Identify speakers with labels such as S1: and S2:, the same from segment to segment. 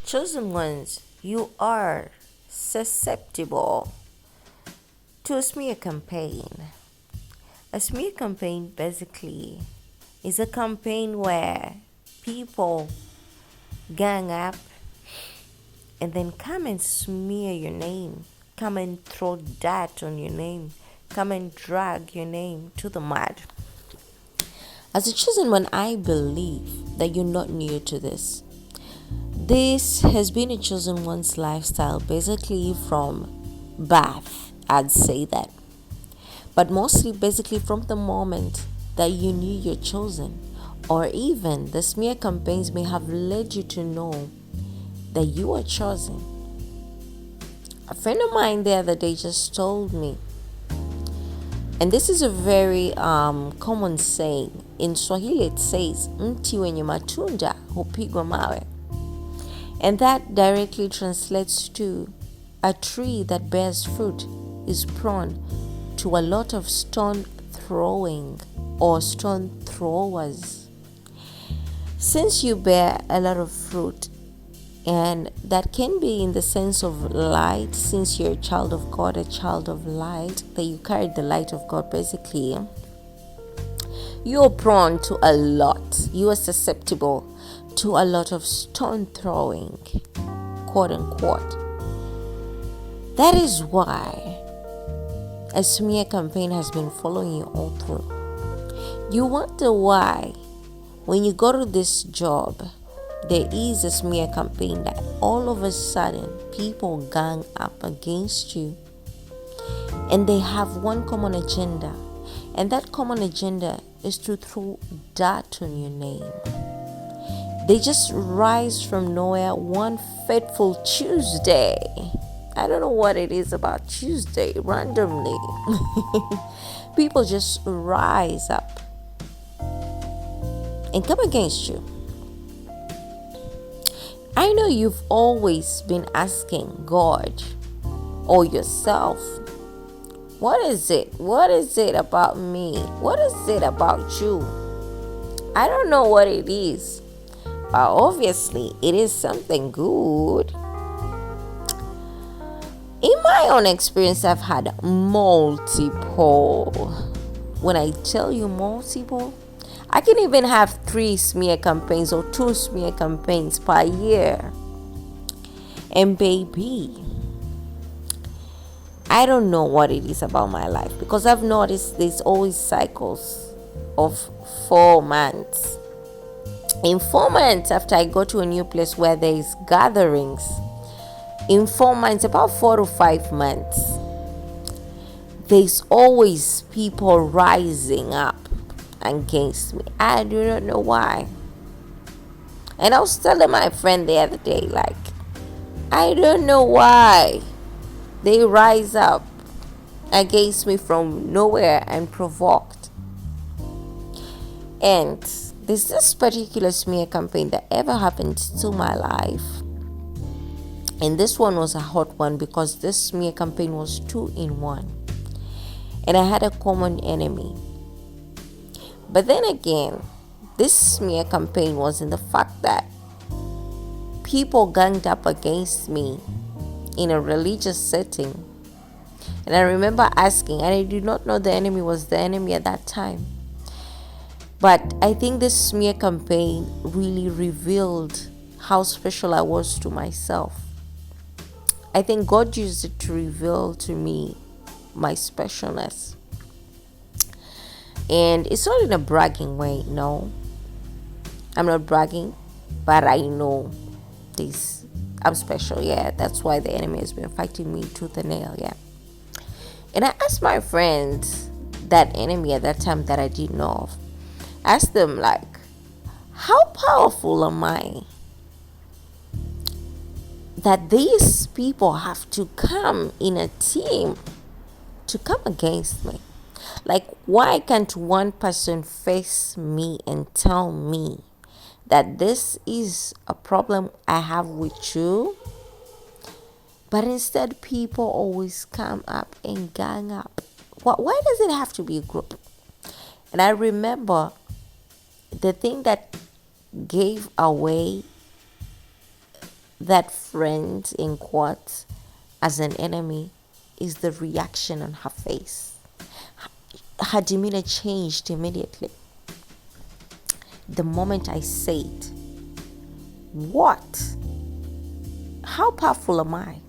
S1: Chosen ones, you are susceptible to a smear campaign. A smear campaign basically is a campaign where people gang up and then come and smear your name, come and throw dirt on your name, come and drag your name to the mud. As a chosen one, I believe that you're not new to this. This has been a chosen one's lifestyle basically from birth, I'd say that. But mostly basically from the moment that you knew you're chosen, or even the smear campaigns may have led you to know that you are chosen. A friend of mine the other day just told me, and this is a very common saying. In Swahili it says, mti wenye matunda hupigwa mawe. And that directly translates to a tree that bears fruit is prone to a lot of stone throwing or stone throwers. Since you bear a lot of fruit, and that can be in the sense of light, since you're a child of God, a child of light, that you carry the light of God basically, you're prone to a lot. You are susceptible to a lot of stone throwing, quote unquote. That is why a smear campaign has been following you all through. You wonder why, when you go to this job, there is a smear campaign that all of a sudden people gang up against you, and they have one common agenda, and that common agenda is to throw dirt on your name. They just rise from nowhere one fateful Tuesday. I don't know what it is about Tuesday, randomly. People just rise up and come against you. I know you've always been asking God or yourself, what is it? What is it about me? What is it about you? I don't know what it is, but obviously it is something good. In my own experience, I've had multiple. When I tell you multiple, I can even have 3 smear campaigns or 2 smear campaigns per year. And baby, I don't know what it is about my life, because I've noticed there's always cycles of 4 months. In 4 months, after I go to a new place where there is gatherings, in 4 months, about 4 to 5 months, there's always people rising up against me. I do not know why. And I was telling my friend the other day, like, I don't know why they rise up against me from nowhere and provoked. And there's this particular smear campaign that ever happened to my life. And this one was a hot one because this smear campaign was 2 in 1. And I had a common enemy. But then again, this smear campaign was in the fact that people ganged up against me in a religious setting. And I remember asking, and I did not know the enemy was the enemy at that time. But I think this smear campaign really revealed how special I was to myself. I think God used it to reveal to me my specialness. And it's not in a bragging way, no. I'm not bragging, but I know this. I'm special, yeah. That's why the enemy has been fighting me tooth and nail, yeah. And I asked my friends, that enemy at that time that I didn't know of, asked them, like, how powerful am I that these people have to come in a team to come against me? Like, why can't one person face me and tell me that this is a problem I have with you? But instead, people always come up and gang up. Why does it have to be a group? And I remember the thing that gave away that friend in quotes as an enemy is the reaction on her face. Her demeanor changed immediately. The moment I said, what? How powerful am I?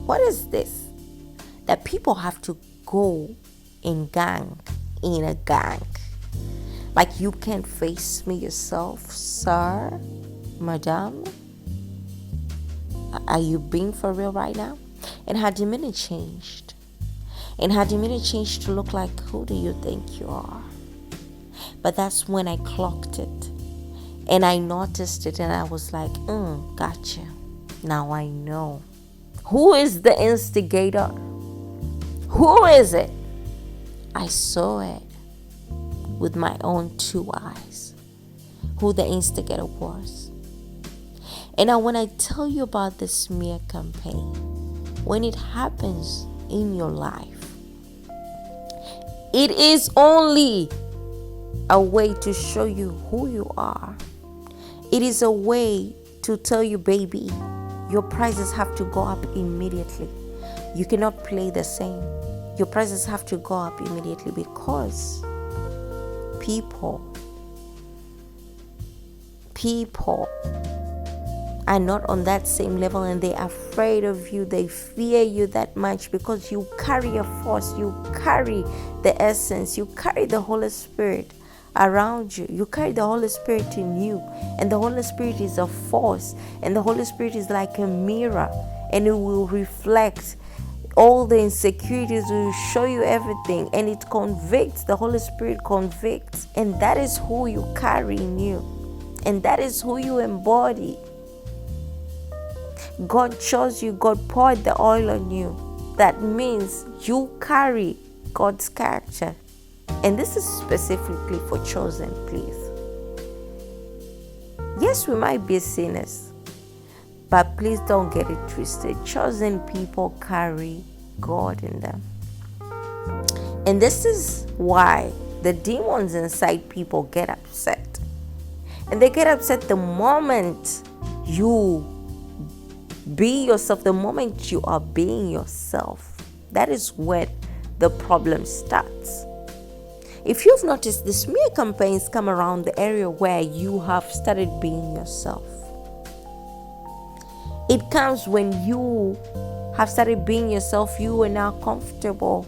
S1: What is this? That people have to go in a gang. Like, you can't face me yourself, sir, madam? Are you being for real right now? And her demeanor changed. And her demeanor changed to look like, who do you think you are? But that's when I clocked it. And I noticed it, and I was like, gotcha. Now I know. Who is the instigator? Who is it? I saw it with my own two eyes, who the instigator was. And now when I tell you about the smear campaign, when it happens in your life, it is only a way to show you who you are. It is a way to tell you, baby, your prices have to go up immediately. You cannot play the same. Your prices have to go up immediately because people are not on that same level, and they're afraid of you. They fear you that much because you carry a force. You carry the essence. You carry the Holy Spirit around you. You carry the Holy Spirit in you, and the Holy Spirit is a force, and the Holy Spirit is like a mirror, and it will reflect all the insecurities, will show you everything, and it convicts. The Holy Spirit convicts, and that is who you carry in you, and that is who you embody. God chose you. God poured the oil on you. That means you carry God's character. And this is specifically for chosen, please. Yes, we might be sinners, but please don't get it twisted. Chosen people carry God in them. And this is why the demons inside people get upset. And they get upset the moment you be yourself, the moment you are being yourself. That is where the problem starts. If you've noticed, the smear campaigns come around the area where you have started being yourself. It comes when you have started being yourself. You are now comfortable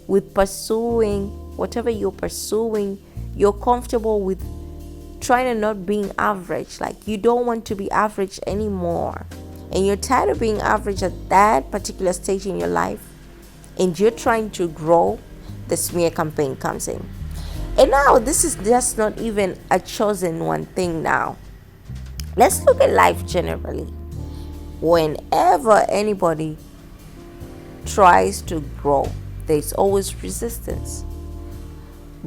S1: with pursuing whatever you're pursuing. You're comfortable with trying to not being average. Like, you don't want to be average anymore. And you're tired of being average at that particular stage in your life. And you're trying to grow. The smear campaign comes in. And now this is just not even a chosen one thing now. Let's look at life generally. Whenever anybody tries to grow, there's always resistance.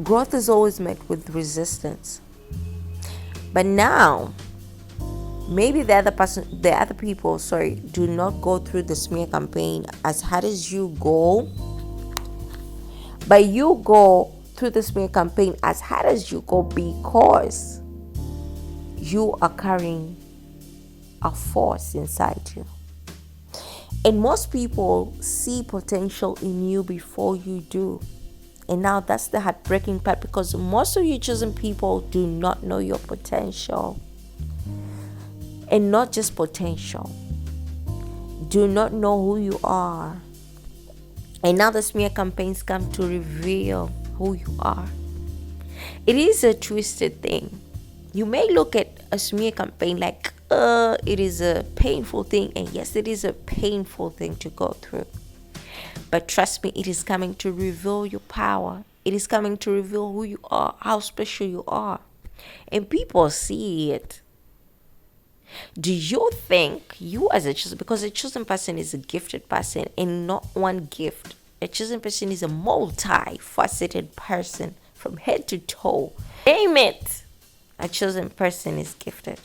S1: Growth is always met with resistance. But now, maybe the other people do not go through the smear campaign as hard as you go. But you go through the smear campaign as hard as you go because you are carrying a force inside you. And most people see potential in you before you do. And now that's the heartbreaking part, because most of you chosen people do not know your potential. And not just potential. Do not know who you are. And now the smear campaigns come to reveal who you are. It is a twisted thing. You may look at a smear campaign like, it is a painful thing. And yes, it is a painful thing to go through. But trust me, it is coming to reveal your power. It is coming to reveal who you are, how special you are. And people see it. Do you think you as a chosen, because a chosen person is a gifted person and not one gift. A chosen person is a multi-faceted person from head to toe. Name it. A chosen person is gifted.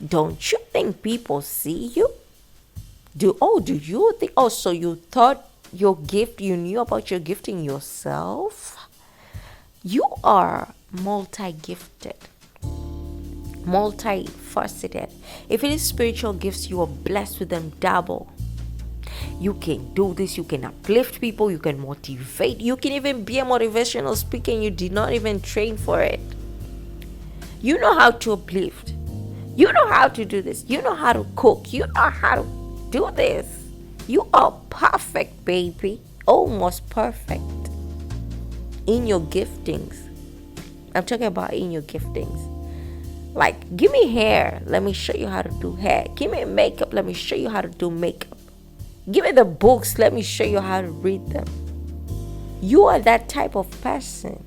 S1: Don't you think people see you? Do you think, so you thought your gift, you knew about your gifting yourself? You are multi-gifted. multifaceted. If it is spiritual gifts, you are blessed with them double. You can do this, you can uplift people, you can motivate, you can even be a motivational speaker and you did not even train for it. You know how to uplift, you know how to do this, you know how to cook, you know how to do this. You are perfect, baby, almost perfect in your giftings. I'm talking about in your giftings. Like, give me hair, let me show you how to do hair. Give me makeup, let me show you how to do makeup. Give me the books, let me show you how to read them. You are that type of person.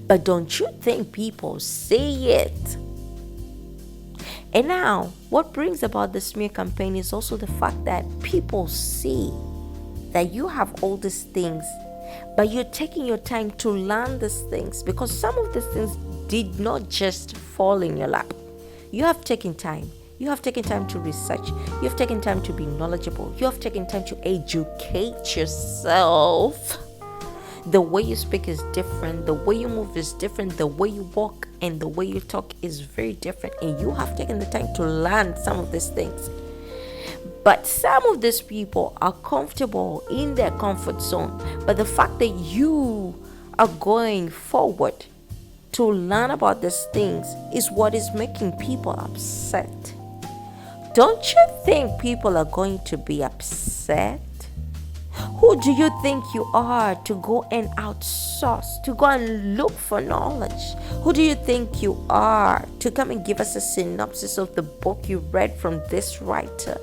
S1: But don't you think people see it? And now, what brings about the smear campaign is also the fact that people see that you have all these things, but you're taking your time to learn these things, because some of these things did not just fall in your lap. You have taken time. You have taken time to research. You have taken time to be knowledgeable. You have taken time to educate yourself. The way you speak is different. The way you move is different. The way you walk and the way you talk is very different. And you have taken the time to learn some of these things. But some of these people are comfortable in their comfort zone. But the fact that you are going forward to learn about these things is what is making people upset. Don't you think people are going to be upset? Who do you think you are to go and outsource, to go and look for knowledge? Who do you think you are to come and give us a synopsis of the book you read from this writer?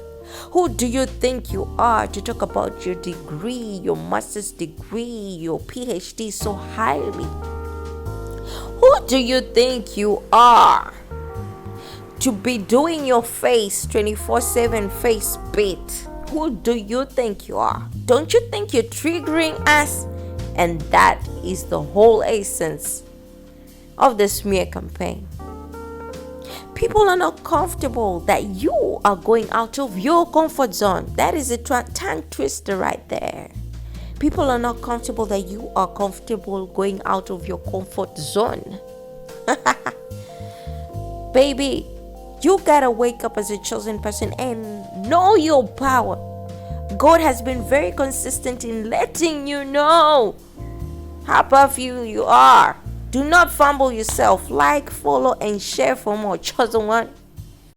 S1: Who do you think you are to talk about your degree, your master's degree, your PhD so highly? Who do you think you are to be doing your face 24/7 face beat? Who do you think you are? Don't you think you're triggering us? And that is the whole essence of the smear campaign. People are not comfortable that you are going out of your comfort zone. That is a tongue twister right there. People are not comfortable that you are comfortable going out of your comfort zone. Baby, you gotta wake up as a chosen person and know your power. God has been very consistent in letting you know how powerful you are. Do not fumble yourself. Like, follow, and share for more. Chosen one.